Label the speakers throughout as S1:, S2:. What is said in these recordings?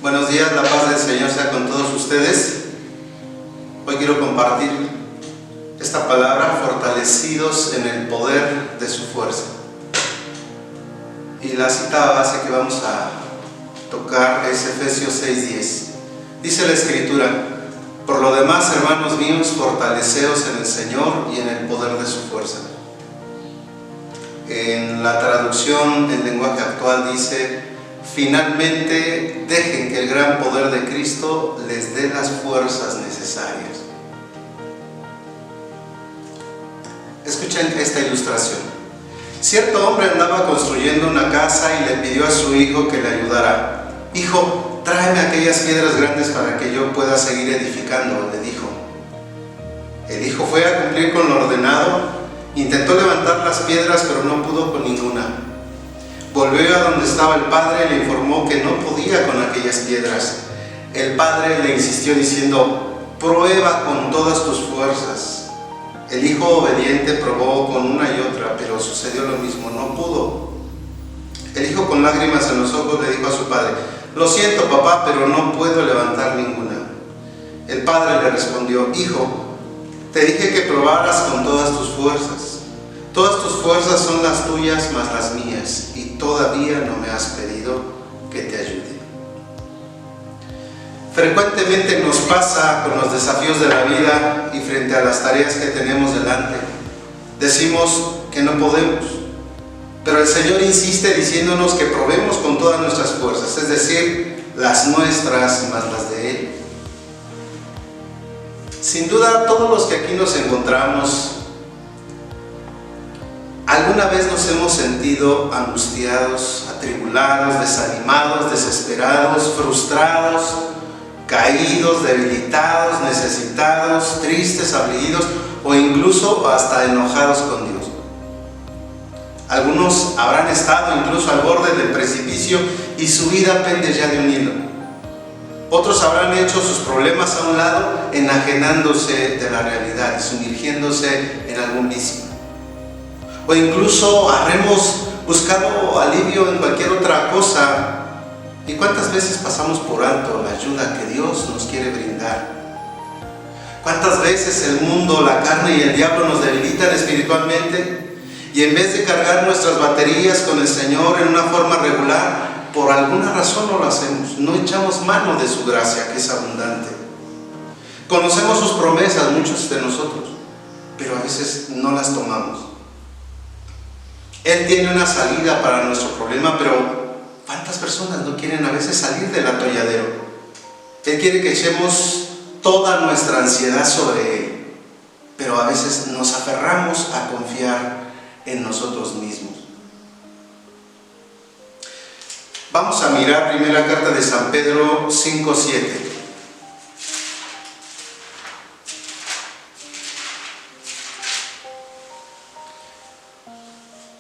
S1: Buenos días, la paz del Señor sea con todos ustedes. Hoy quiero compartir esta palabra, fortalecidos en el poder de su fuerza. Y la cita base que vamos a tocar es Efesios 6:10. Dice la Escritura: por lo demás, hermanos míos, fortaleceos en el Señor y en el poder de su fuerza. En la traducción en lenguaje actual dice: finalmente dejen que el gran poder de Cristo les dé las fuerzas necesarias. Escuchen esta ilustración. Cierto hombre andaba construyendo una casa y le pidió a su hijo que le ayudara. Hijo, tráeme aquellas piedras grandes para que yo pueda seguir edificando, le dijo. El hijo fue a cumplir con lo ordenado, intentó levantar las piedras pero no pudo con ninguna. Volvió a donde estaba el padre y le informó que no podía con aquellas piedras. El padre le insistió diciendo: prueba con todas tus fuerzas. El hijo obediente probó con una y otra, pero sucedió lo mismo, no pudo. El hijo, con lágrimas en los ojos, le dijo a su padre: lo siento, papá, pero no puedo levantar ninguna. El padre le respondió: hijo, te dije que probaras con todas tus fuerzas. Todas tus fuerzas son las tuyas más las mías, y todavía no me has pedido que te ayude. Frecuentemente nos pasa con los desafíos de la vida y frente a las tareas que tenemos delante. Decimos que no podemos, pero el Señor insiste diciéndonos que probemos con todas nuestras fuerzas, es decir, las nuestras más las de Él. Sin duda, todos los que aquí nos encontramos, alguna vez nos hemos sentido angustiados, atribulados, desanimados, desesperados, frustrados, caídos, debilitados, necesitados, tristes, afligidos o incluso hasta enojados con Dios. Algunos habrán estado incluso al borde del precipicio y su vida pende ya de un hilo. Otros habrán hecho sus problemas a un lado, enajenándose de la realidad y sumergiéndose en algún vicio. O incluso habremos buscado alivio en cualquier otra cosa. ¿Y cuántas veces pasamos por alto la ayuda que Dios nos quiere brindar? ¿Cuántas veces el mundo, la carne y el diablo nos debilitan espiritualmente? Y en vez de cargar nuestras baterías con el Señor en una forma regular, por alguna razón no lo hacemos. No echamos mano de su gracia, que es abundante. Conocemos sus promesas, muchos de nosotros, pero a veces no las tomamos. Él tiene una salida para nuestro problema, pero ¿cuántas personas no quieren a veces salir del atolladero? Él quiere que echemos toda nuestra ansiedad sobre Él, pero a veces nos aferramos a confiar en nosotros mismos. Vamos a mirar primera carta de San Pedro 5:7.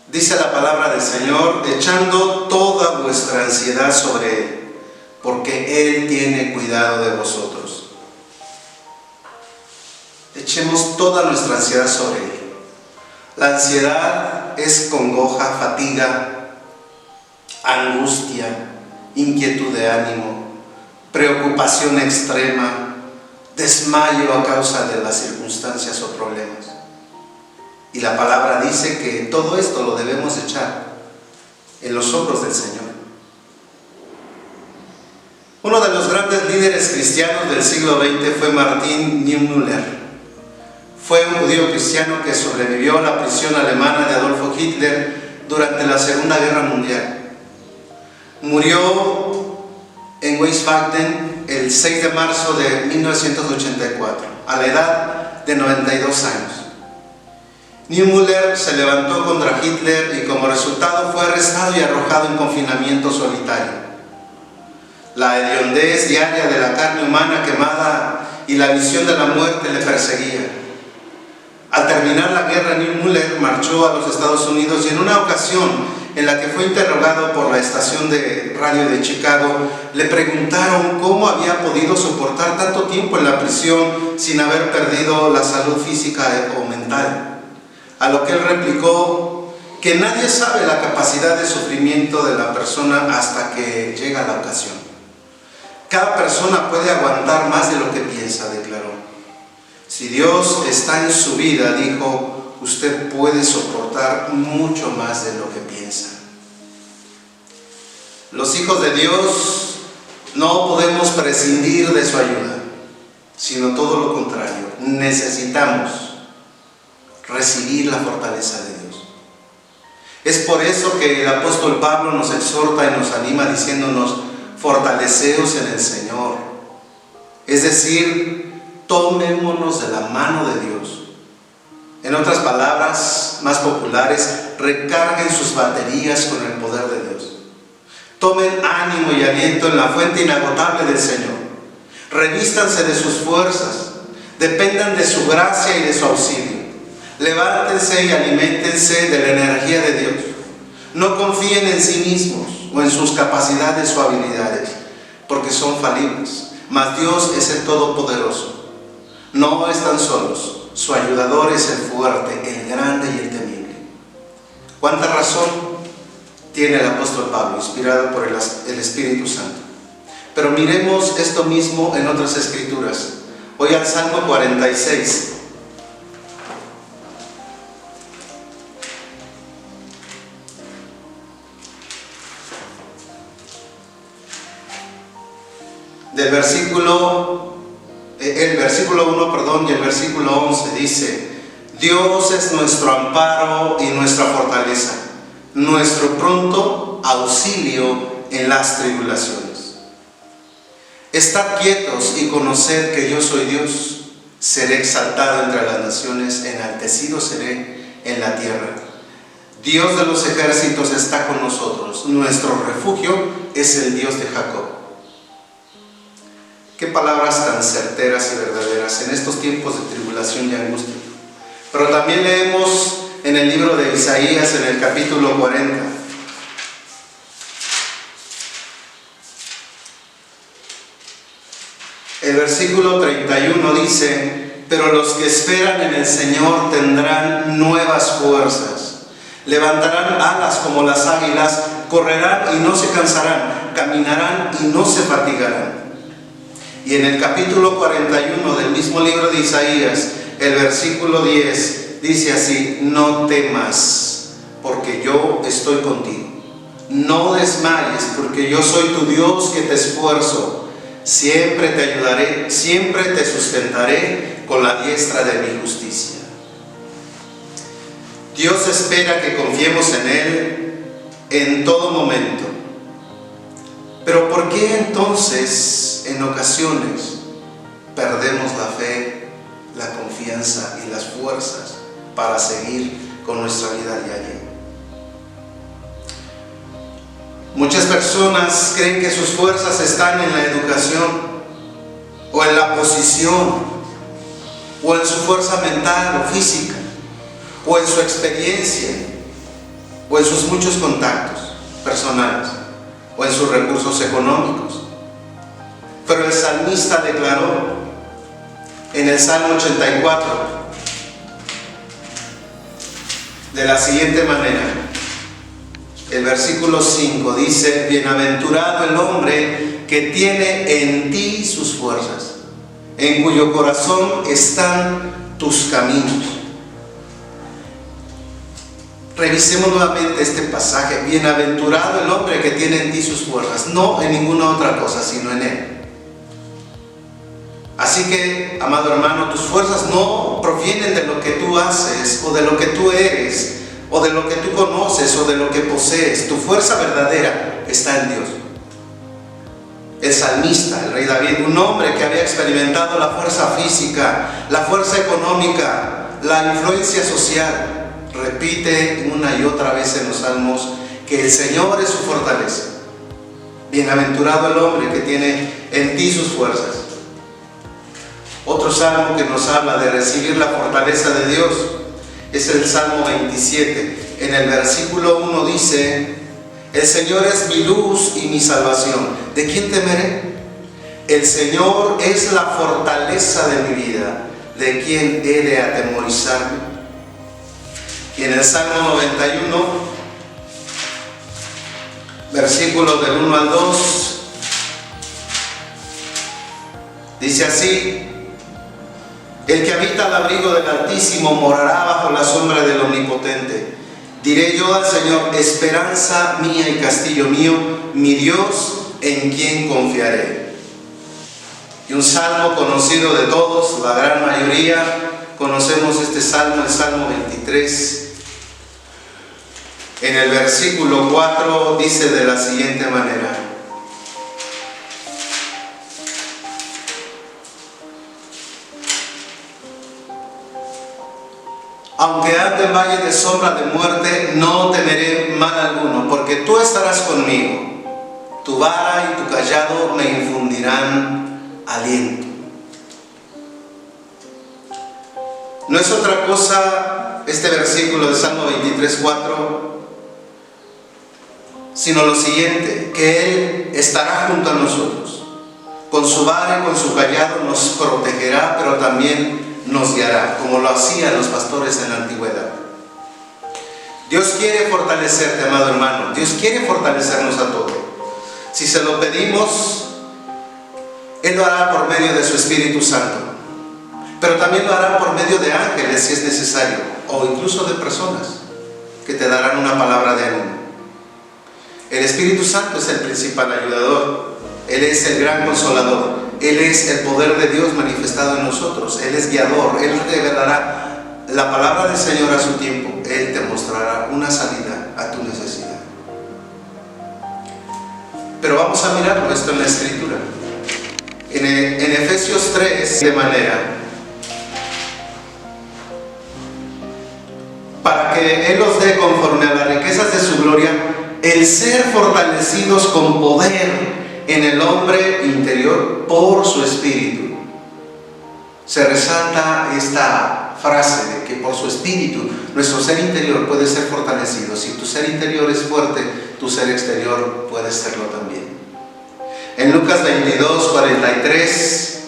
S1: Dice la palabra del Señor: echando toda vuestra ansiedad sobre Él, porque Él tiene cuidado de vosotros. Echemos toda nuestra ansiedad sobre Él. La ansiedad es congoja, fatiga, angustia, inquietud de ánimo, preocupación extrema, desmayo a causa de las circunstancias o problemas. Y la palabra dice que todo esto lo debemos echar en los hombros del Señor. Uno de los grandes líderes cristianos del siglo XX fue Martin Niemöller. Fue un judío cristiano que sobrevivió a la prisión alemana de Adolfo Hitler durante la Segunda Guerra Mundial. Murió en Wiesbaden el 6 de marzo de 1984, a la edad de 92 años. Niemöller se levantó contra Hitler y como resultado fue arrestado y arrojado en confinamiento solitario. La hediondez diaria de la carne humana quemada y la visión de la muerte le perseguía. Al terminar la guerra, Niemöller marchó a los Estados Unidos y en una ocasión en la que fue interrogado por la estación de radio de Chicago, le preguntaron cómo había podido soportar tanto tiempo en la prisión sin haber perdido la salud física o mental. A lo que él replicó que nadie sabe la capacidad de sufrimiento de la persona hasta que llega la ocasión. Cada persona puede aguantar más de lo que piensa, declaró. Si Dios está en su vida, dijo, usted puede soportar mucho más de lo que piensa. Los hijos de Dios no podemos prescindir de su ayuda, sino todo lo contrario. Necesitamos recibir la fortaleza de Dios. Es por eso que el apóstol Pablo nos exhorta y nos anima diciéndonos, fortaleceos en el Señor. Es decir, tomémonos de la mano de Dios. En otras palabras más populares, recarguen sus baterías con el poder de Dios. Tomen ánimo y aliento en la fuente inagotable del Señor. Revístanse de sus fuerzas. Dependan de su gracia y de su auxilio. Levántense y aliméntense de la energía de Dios. No confíen en sí mismos o en sus capacidades o habilidades, porque son falibles. Mas Dios es el Todopoderoso. No están solos. Su ayudador es el fuerte, el grande y el temible. ¿Cuánta razón tiene el apóstol Pablo, inspirado por el Espíritu Santo? Pero miremos esto mismo en otras escrituras. Voy al Salmo 46. El versículo 1, y el versículo 11 dice: Dios es nuestro amparo y nuestra fortaleza, nuestro pronto auxilio en las tribulaciones. Estad quietos y conoced que yo soy Dios. Seré exaltado entre las naciones, enaltecido seré en la tierra. Dios de los ejércitos está con nosotros. Nuestro refugio es el Dios de Jacob. Qué palabras tan certeras y verdaderas en estos tiempos de tribulación y angustia. Pero también leemos en el libro de Isaías, en el capítulo 40. El versículo 31 dice: pero los que esperan en el Señor tendrán nuevas fuerzas. Levantarán alas como las águilas, correrán y no se cansarán, caminarán y no se fatigarán. Y en el capítulo 41 del mismo libro de Isaías, el versículo 10, dice así: no temas, porque yo estoy contigo. No desmayes, porque yo soy tu Dios que te esfuerzo. Siempre te ayudaré, siempre te sustentaré con la diestra de mi justicia. Dios espera que confiemos en Él en todo momento. Pero ¿por qué entonces en ocasiones perdemos la fe, la confianza y las fuerzas para seguir con nuestra vida diaria? Muchas personas creen que sus fuerzas están en la educación, o en la posición, o en su fuerza mental o física, o en su experiencia, o en sus muchos contactos personales, o en sus recursos económicos. Pero el salmista declaró en el Salmo 84 de la siguiente manera. El versículo 5 dice: bienaventurado el hombre que tiene en ti sus fuerzas, en cuyo corazón están tus caminos. Revisemos nuevamente este pasaje. Bienaventurado el hombre que tiene en ti sus fuerzas, no en ninguna otra cosa, sino en Él. Así que, amado hermano, tus fuerzas no provienen de lo que tú haces, o de lo que tú eres, o de lo que tú conoces, o de lo que posees. Tu fuerza verdadera está en Dios. El salmista, el rey David, un hombre que había experimentado la fuerza física, la fuerza económica, la influencia social, repite una y otra vez en los salmos que el Señor es su fortaleza. Bienaventurado el hombre que tiene en ti sus fuerzas. Otro salmo que nos habla de recibir la fortaleza de Dios es el Salmo 27. En el versículo 1 dice: el Señor es mi luz y mi salvación. ¿De quién temeré? El Señor es la fortaleza de mi vida. ¿De quién he de atemorizarme? Y en el Salmo 91, versículos del 1 al 2, Dice así: el que habita al abrigo del Altísimo morará bajo la sombra del Omnipotente. Diré yo al Señor, esperanza mía y castillo mío, mi Dios, en quien confiaré. Y un salmo conocido de todos, la gran mayoría conocemos este salmo, el Salmo 23. En el versículo 4 dice de la siguiente manera: aunque ande en valle de sombra de muerte, no temeré mal alguno, porque tú estarás conmigo. Tu vara y tu cayado me infundirán aliento. No es otra cosa este versículo de Salmo 23:4, sino lo siguiente: que Él estará junto a nosotros. Con su vara y con su cayado nos protegerá, pero también nos guiará, como lo hacían los pastores en la antigüedad. Dios quiere fortalecerte, amado hermano. Dios quiere fortalecernos a todos. Si se lo pedimos, Él lo hará por medio de su Espíritu Santo, pero también lo hará por medio de ángeles si es necesario, o incluso de personas que te darán una palabra de ánimo. El Espíritu Santo es el principal ayudador. Él es el gran consolador. Él es el poder de Dios manifestado en nosotros. Él es guiador. Él revelará la palabra del Señor a su tiempo. Él te mostrará una salida a tu necesidad. Pero vamos a mirarlo esto en la Escritura. En Efesios 3, de manera, para que Él os dé conforme a las riquezas de su gloria, el ser fortalecidos con poder en el hombre interior por su Espíritu. Se resalta esta frase de que por su Espíritu nuestro ser interior puede ser fortalecido. Si tu ser interior es fuerte, tu ser exterior puede serlo también. En Lucas 22:43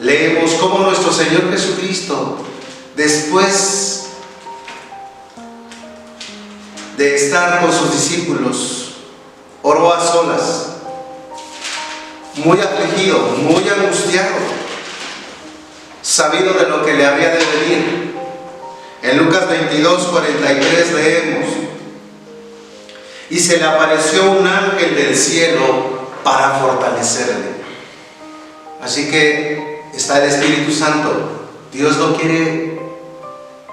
S1: leemos cómo nuestro Señor Jesucristo, después de estar con sus discípulos, oró a solas, muy afligido, muy angustiado, sabido de lo que le había de venir. En Lucas 22:43 leemos: y se le apareció un ángel del cielo para fortalecerle. Así que está el Espíritu Santo. Dios lo quiere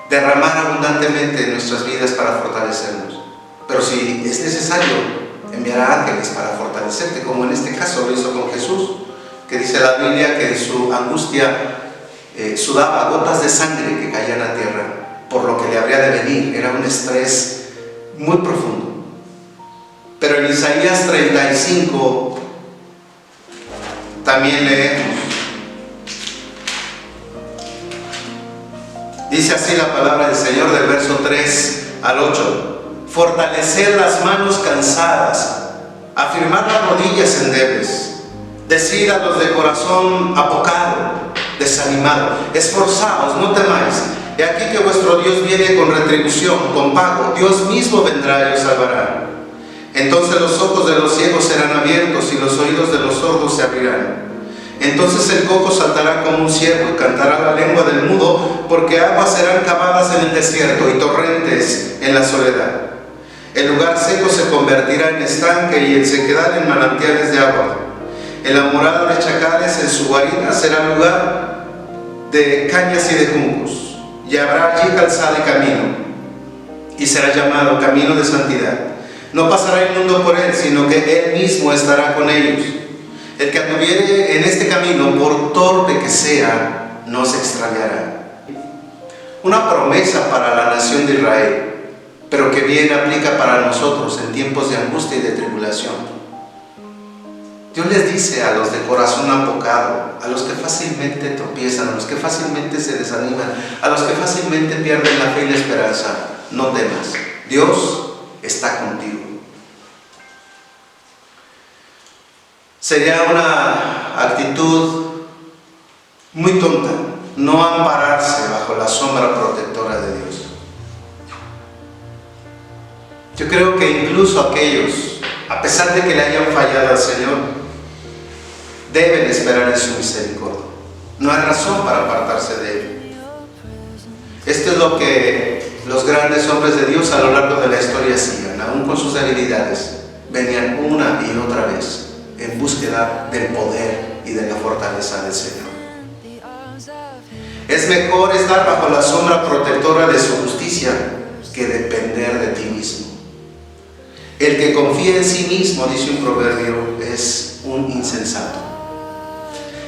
S1: derramar abundantemente en nuestras vidas para fortalecernos, pero si es necesario, enviará ángeles para fortalecerte, como en este caso lo hizo con Jesús, que dice la Biblia que en su angustia sudaba gotas de sangre que caían a tierra por lo que le habría de venir. Era un estrés muy profundo. Pero en Isaías 35 también leemos, dice así la palabra del Señor del verso 3 al 8: fortalecer las manos cansadas, afirmar las rodillas endebles, decid a los de corazón apocado, desanimado, esforzaos, no temáis, he aquí que vuestro Dios viene con retribución, con pago, Dios mismo vendrá y os salvará. Entonces los ojos de los ciegos serán abiertos y los oídos de los sordos se abrirán. Entonces el cojo saltará como un ciervo y cantará la lengua del mudo, porque aguas serán cavadas en el desierto y torrentes en la soledad. El lugar seco se convertirá en estanque y en sequedad en manantiales de agua. En la morada de chacales, en su guarida, será lugar de cañas y de juncos. Y habrá allí calzada y camino, y será llamado camino de santidad. No pasará inmundo por él, sino que él mismo estará con ellos. El que anduviere en este camino, por torpe que sea, no se extraviará. Una promesa para la nación de Israel, pero que bien aplica para nosotros en tiempos de angustia y de tribulación. Dios les dice a los de corazón apocado, a los que fácilmente tropiezan, a los que fácilmente se desaniman, a los que fácilmente pierden la fe y la esperanza: no temas, Dios está contigo. Sería una actitud muy tonta no ampararse bajo la sombra protectora de Dios. Yo creo que incluso aquellos, a pesar de que le hayan fallado al Señor, deben esperar en su misericordia. No hay razón para apartarse de Él. Esto es lo que los grandes hombres de Dios a lo largo de la historia hacían, aún con sus debilidades. Venían una y otra vez en búsqueda del poder y de la fortaleza del Señor. Es mejor estar bajo la sombra protectora de su justicia que depender de ti mismo. El que confía en sí mismo, dice un proverbio, es un insensato.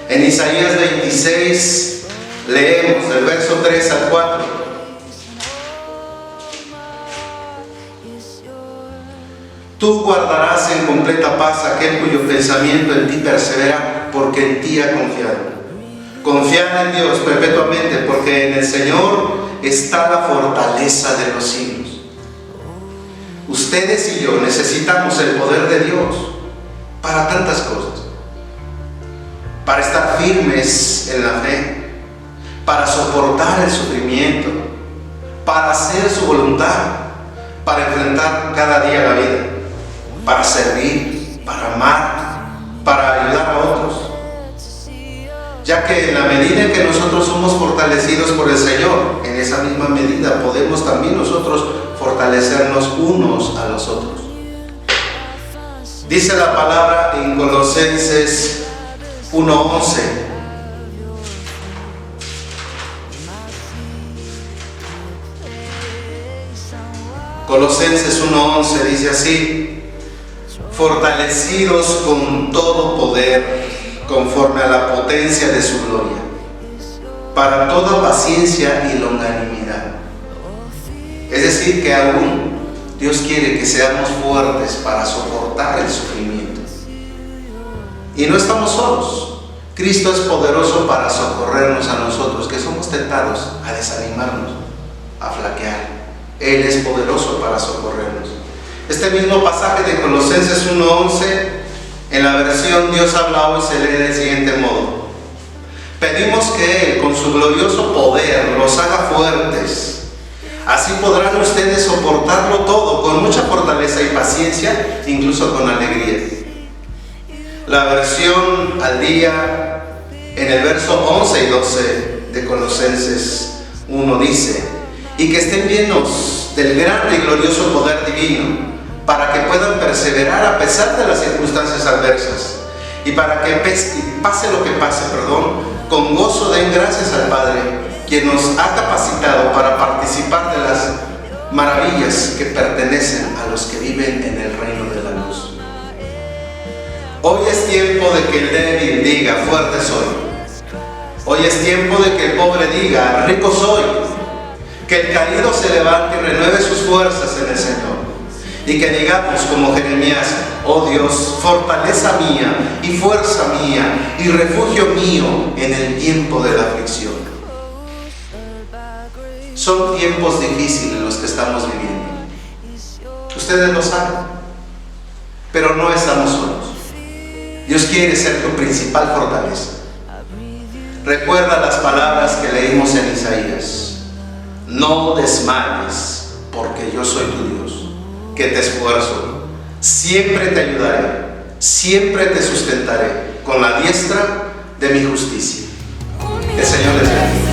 S1: En Isaías 26 leemos del verso 3 al 4. Tú guardarás en completa paz aquel cuyo pensamiento en ti persevera, porque en ti ha confiado. Confiad en Dios perpetuamente, porque en el Señor está la fortaleza de los siglos. Ustedes y yo necesitamos el poder de Dios para tantas cosas. Para estar firmes en la fe, para soportar el sufrimiento, para hacer su voluntad, para enfrentar cada día la vida, para servir, para amar, para ayudar a otros. Ya que en la medida en que nosotros somos fortalecidos por el Señor, en esa misma medida podemos también nosotros fortalecernos unos a los otros. Dice la palabra en Colosenses 1:11. Colosenses 1:11 dice así: fortalecidos con todo poder, conforme a la potencia de su gloria, para toda paciencia y longanimidad. Es decir, que aún Dios quiere que seamos fuertes para soportar el sufrimiento. Y no estamos solos. Cristo es poderoso para socorrernos a nosotros, que somos tentados a desanimarnos, a flaquear. Él es poderoso para socorrernos. Este mismo pasaje de Colosenses 1:11, en la versión Dios habla hoy, se lee del siguiente modo: pedimos que Él, con su glorioso poder, los haga fuertes. Así podrán ustedes soportarlo todo con mucha fortaleza y paciencia, incluso con alegría. La versión al día, en el verso 11 y 12 de Colosenses 1 dice: y que estén llenos del grande y glorioso poder divino, para que puedan perseverar a pesar de las circunstancias adversas, y para que pase lo que pase, con gozo den gracias al Padre, quien nos ha capacitado para participar de las maravillas que pertenecen a los que viven en el reino de la luz. Hoy es tiempo de que el débil diga: fuerte soy. Hoy es tiempo de que el pobre diga: rico soy. Que el caído se levante y renueve sus fuerzas en el Señor. Y que digamos como Jeremías: oh Dios, fortaleza mía y fuerza mía y refugio mío en el tiempo de la aflicción. Son tiempos difíciles los que estamos viviendo. Ustedes lo saben, pero no estamos solos. Dios quiere ser tu principal fortaleza. Recuerda las palabras que leímos en Isaías: no desmayes, porque yo soy tu Dios, que te esfuerzo, siempre te ayudaré, siempre te sustentaré con la diestra de mi justicia. El Señor les bendiga.